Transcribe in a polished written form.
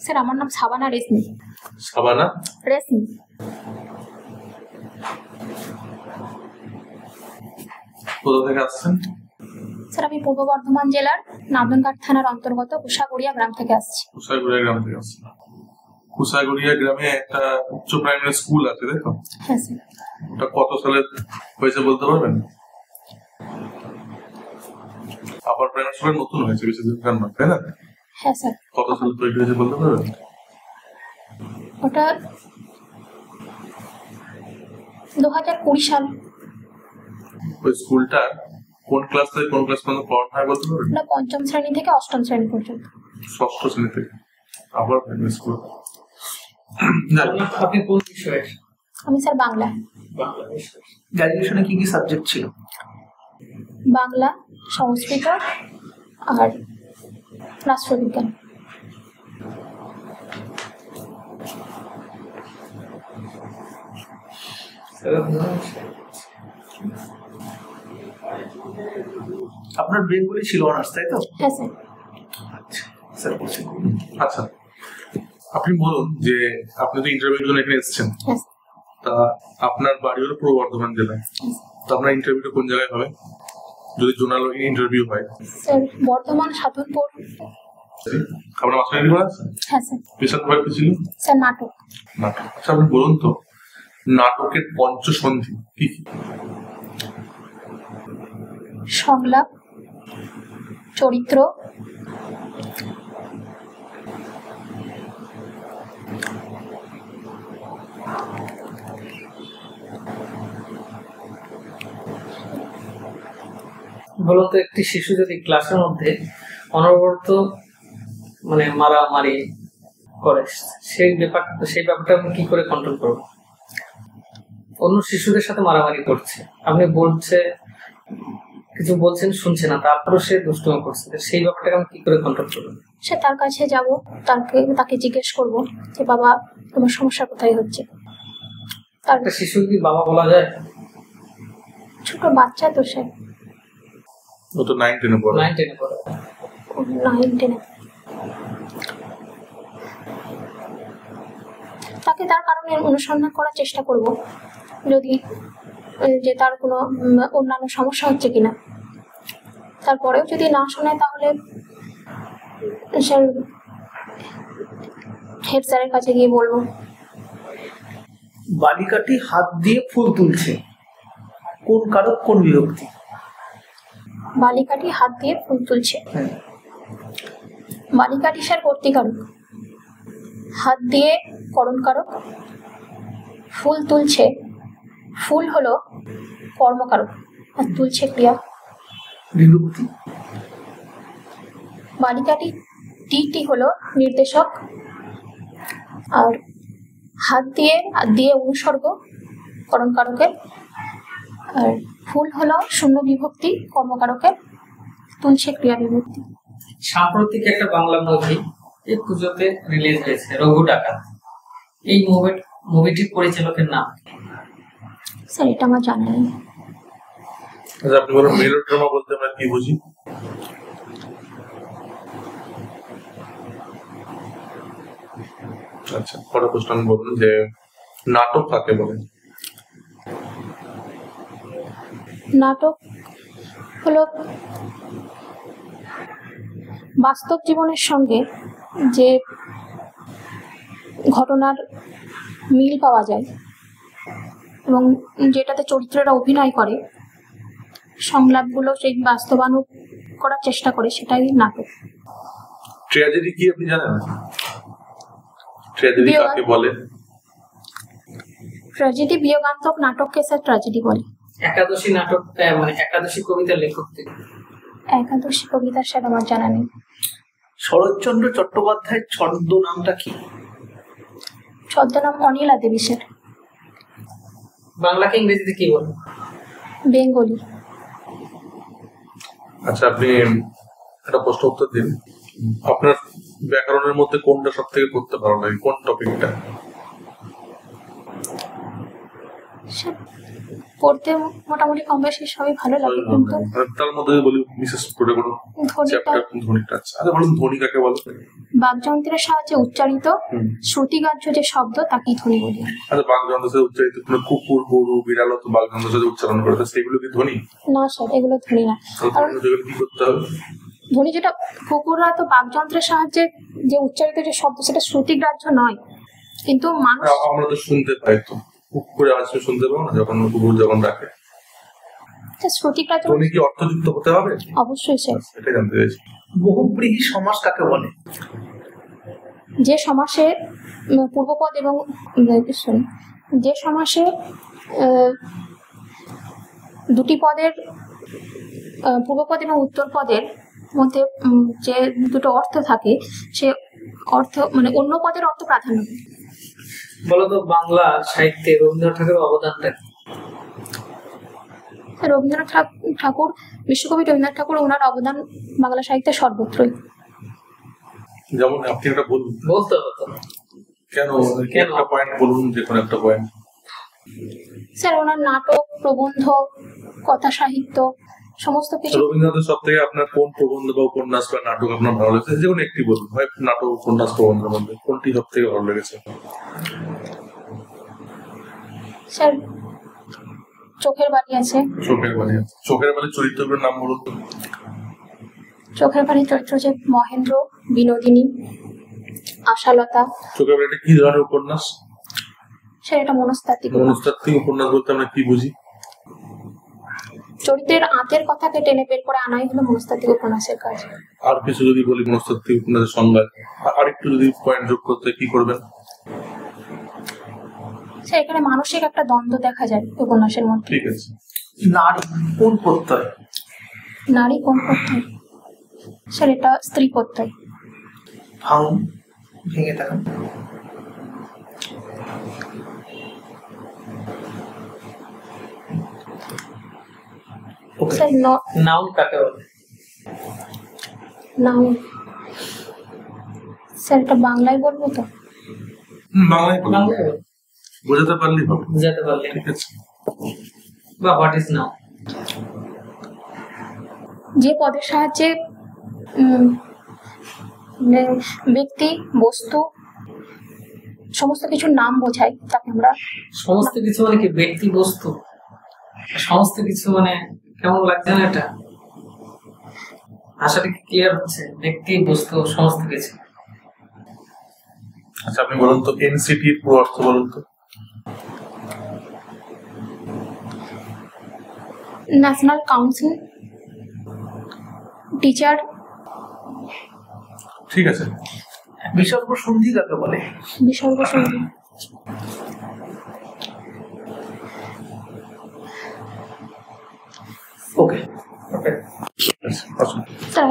Sir আমার নাম সাবানা রেশমি। সাবানা রেশমি। কোথা থেকে আসছেন? স্যার আমি পূর্ব বর্ধমান জেলার নাদনঘাট থানার অন্তর্গত কুশাগড়িয়া গ্রাম থেকে আসছি। কুশাগড়িয়া গ্রাম থেকে আসছেন? কুশাগড়িয়া গ্রামে একটা উচ্চ প্রাইমারি স্কুল আছে, তাই তো? হ্যাঁ স্যার। ওটা কত সালে হয়েছে বলতে পারবেন? আপার প্রাইমারি স্কুল নতুন হয়েছে, বেশি দিন না, তাই না? হ্যাঁ স্যার। কত সালে তৈরি হয়েছে বলতে পারবেন? ওটা 2020 সাল। ওই স্কুলটা কোন ক্লাস থেকে কোন ক্লাস পর্যন্ত পড়ানো হয় বলতে পারবেন? না, পঞ্চম শ্রেণী থেকে অষ্টম শ্রেণী পর্যন্ত। ষষ্ঠ শ্রেণী থেকে আবার প্রাইমারি স্কুল। আপনি কোন বিষয়ে? আমি স্যার বাংলা। গ্র্যাজুয়েশনে কি কি সাবজেক্ট ছিল? বাংলা, সংস্কৃত আর রাষ্ট্রবিজ্ঞান। আপনার বেঙ্গলি ছিল অনার্স, তাই তো? হ্যাঁ স্যার। স্যার বলছেন। আচ্ছা, আপনি বলুন যে আপনি তো ইন্টারভিউর জন্য এখানে এসেছেন, হ্যাঁ স্যার। তা আপনার বাড়ি হলো পূর্ব বর্ধমান জেলায়, তো আপনার ইন্টারভিউটা কোন জায়গায় হবে যদি জোনাল ইন্টারভিউ হয়? স্যার বর্ধমান সাধনপুর। আপনার মাস্টার ডিগ্রি করা আছে? হ্যাঁ স্যার। পেশা পেপার কি ছিল? স্যার নাটক। নাটক। আচ্ছা আপনি বলুন তো নাটকের পঞ্চসন্ধি কি কি? সংলাপ, চরিত্র, বলুন তো, একটি শিশু যদি ক্লাসের মধ্যে অনবরত মানে মারামারি করে, সেই ব্যাপারটা আপনি কি করে কন্ট্রোল করবেন? অন্য শিশুদের সাথে মারামারি করছে, আপনি কিছু বলছেন, শুনছে না, তারপরে সে দুষ্টুমি করছে, সেই ব্যাপারটাকে আমি কি করে কন্ট্রোল করবো? সে তার কাছে যাব, তাকে জিজ্ঞেস করব যে বাবা তোমার সমস্যা কোথায় হচ্ছে। একটা শিশু কি বাবা বলা যায়? ছোট বাচ্চা তো সে, ও তো 9-10 পড়ে। 9-10 পড়ে। 9-10। তাকে তার কারণে অনুসন্ধান করার চেষ্টা করব, যদি যে তার কোনো অন্যান্য সমস্যা হচ্ছে কিনা। তারপরেও যদি না শোনায় তাহলে স্যার হেড স্যারের কাছে গিয়ে বলবো। বালিকাটি হাত দিয়ে ফুল তুলছে, কোন কারক কোন বিভক্তি? বালিকাটি হাত দিয়ে ফুল তুলছে। বালিকাটি স্যার কর্তৃকারক, হাত দিয়ে করণকারক, ফুল তুলছে, ফুল হলো কর্মকারক আর তুলছে ক্রিয়া। বিভক্তি? বালিকাটি টি হলো নির্দেশক, আর হাত দিয়ে অনুসর্গ করণকারকের, আর ফুল হলো শূন্য বিভক্তি কর্মকারকের, তুলছে ক্রিয়া বিভক্তি। সাম্প্রতিক একটা বাংলা মুভি এই পুজোতে রিলিজ হয়েছে, রঘু ডাকাত। এই মুভিটির পরিচালকের নাম? স্যার এটা আমার জানা নেই। আচ্ছা আপনি বলুন মেলোড্রামা বলতে আমরা কি বুঝি? আচ্ছা পরের প্রশ্ন আমি বলুন যে নাটক কাকে বলে? নাটক হলো বাস্তব জীবনের সঙ্গে যে ঘটনার মিল পাওয়া যায় এবং যেটাতে চরিত্ররা অভিনয় করে, সংলাপগুলো সেই বাস্তবায়ন করার চেষ্টা করে, সেটাই নাটক। ট্র্যাজেডি কি আপনি জানেন? ট্র্যাজেডি কাকে বলে? ট্র্যাজেডি বিয়োগান্তক নাটককে স্যার ট্র্যাজেডি বলে। একাদশী নাটক মানে একাদশী কবিতার লেখক? একাদশী কবিতার স্যার আমার জানা নেই। শরৎচন্দ্র চট্টোপাধ্যায়ের ছদ্ম নামটা কি? ছদ্মনাম অনিলা দেবী স্যার। বাংলাকে ইংরেজিতে কি বলে? বেঙ্গলি। আচ্ছা আপনি একটা প্রশ্ন উত্তর দিন, আপনার ব্যাকরণের মধ্যে কোনটা সব থেকে পড়তে ভালো লাগে, কোন টপিকটা? পড়তে মোটামুটি কম বেশি সবই ভালো লাগে, কিন্তু তার মধ্যে বলি বিশেষ করে কোনো চ্যাপ্টার ধ্বনিটা। আচ্ছা বলুন ধ্বনি কাকে বলে? বাকযন্ত্রের সাহায্যে উচ্চারিত শ্রুতিগ্রাহ্য যে শব্দ তাকেই ধ্বনি বলি। আচ্ছা, বাকযন্ত্রের সাথে উচ্চারিত কোনো কুকুর, গরু, বিড়ালও তো বাকযন্ত্রের সাথে উচ্চারণ করে, তো সেগুলো কি ধ্বনি? না স্যার, এগুলো ধ্বনি না। কারণ সেগুলো কি করতে হবে? ধ্বনি যেটা কুকুররা তো বাকযন্ত্রের সাহায্যে যে উচ্চারিত যে শব্দ সেটা শ্রুতিগ্রাহ্য নয়, কিন্তু মানুষ আমরা তো শুনতে পাই, তো কুকুরের আওয়াজ শুনতে পাবো না যখন কুকুর যখন ডাকে? শ্রুতিগ্রাহ্য ধ্বনি কি অর্থযুক্ত হতে হবে? অবশ্যই স্যার। এটা জানতে চাইছি। বহুব্রীহি সমাস কাকে বলে? যে সমাসে পূর্বপদ এবং যে সমাসে দুটি পদের পূর্বপদ এবং উত্তর পদের মধ্যে যে দুটো অর্থ থাকে, সে অর্থ মানে অন্য পদের অর্থ প্রাধান্য পায়। বলতো বাংলা সাহিত্যে রবীন্দ্রনাথ ঠাকুরের অবদানটা কি? রবীন্দ্রনাথ ঠাকুর, বিশ্বকবি রবীন্দ্রনাথ ঠাকুর, ওনার অবদান বাংলা সাহিত্যে সর্বত্রই। যেমন আপনি একটা বলুন, বলতে হবে তো। কেন একটা পয়েন্ট বলুন, যে কোনো একটা পয়েন্ট। স্যার ওনার নাটক, প্রবন্ধ, কথা সাহিত্য সমস্ত কিছু। রবীন্দ্রনাথের সব থেকে আপনার কোন প্রবন্ধ বা উপন্যাস বা নাটক আপনার ভালো লেগেছে? যে কোনো একটি বলুন, হয় নাটক, উপন্যাস, প্রবন্ধের মধ্যে কোনটি সব থেকে ভালো লেগেছে? স্যার চোখের বালি আছে। চোখের বালি। চোখের বালি চরিত্রের নাম বলুন তো। চোখের বালি চরিত্র যে মহেন্দ্র, বিনোদিনী, আশালতা। চোখের বালিটা কি ধরনের উপন্যাস? স্যার এটা মনস্তাত্ত্বিক। মনস্তাত্ত্বিক উপন্যাস বলতে আমরা কি বুঝি? চরিত্রের আঁতের কথাকে টেনে বের করে আনাই হলো মনস্তাত্ত্বিক উপন্যাসের কাজ। আর কিছু যদি বলি মনস্তাত্ত্বিক উপন্যাসের সংজ্ঞা, আরেকটু যদি পয়েন্ট যোগ করতে কি করবেন? স্যার এখানে মানসিক একটা দ্বন্দ্ব দেখা যায় উপন্যাসের মধ্যে। ঠিক আছে। নারী কোন প্রত্যয়? নারী কোন প্রত্যয়? স্যার এটা স্ত্রী প্রত্যয়। ভাঙ, ভেঙে দেখান। স্যার নাউন কাকে বলে? নাউন স্যার এটা বাংলায় বলবো তো? বাংলায় বলুন। বাংলায় বলে। বোঝাতে পারলেই হবে। বুঝাতে পারলে ঠিক আছে। বা হোয়াট ইজ নাউন? যে পদের সাহায্যে ব্যক্তি, বস্তু সমস্ত কিছুর নাম বোঝায় তাকে আমরা। সমস্ত কিছু মানে কি ব্যক্তি, বস্তু? সমস্ত কিছু মানে কেমন লাগছে না এটা? আশাটা কি ক্লিয়ার হচ্ছে? ব্যক্তি, বস্তু, সমস্ত কিছু। আচ্ছা আপনি বলুন তো, এনসিটির পুরো অর্থ বলুন তো। National council teacher. ঠিক আছে। বিসর্গ সন্ধি কাকে বলে? বিসর্গ সন্ধি ওকে। ওকে। স্যার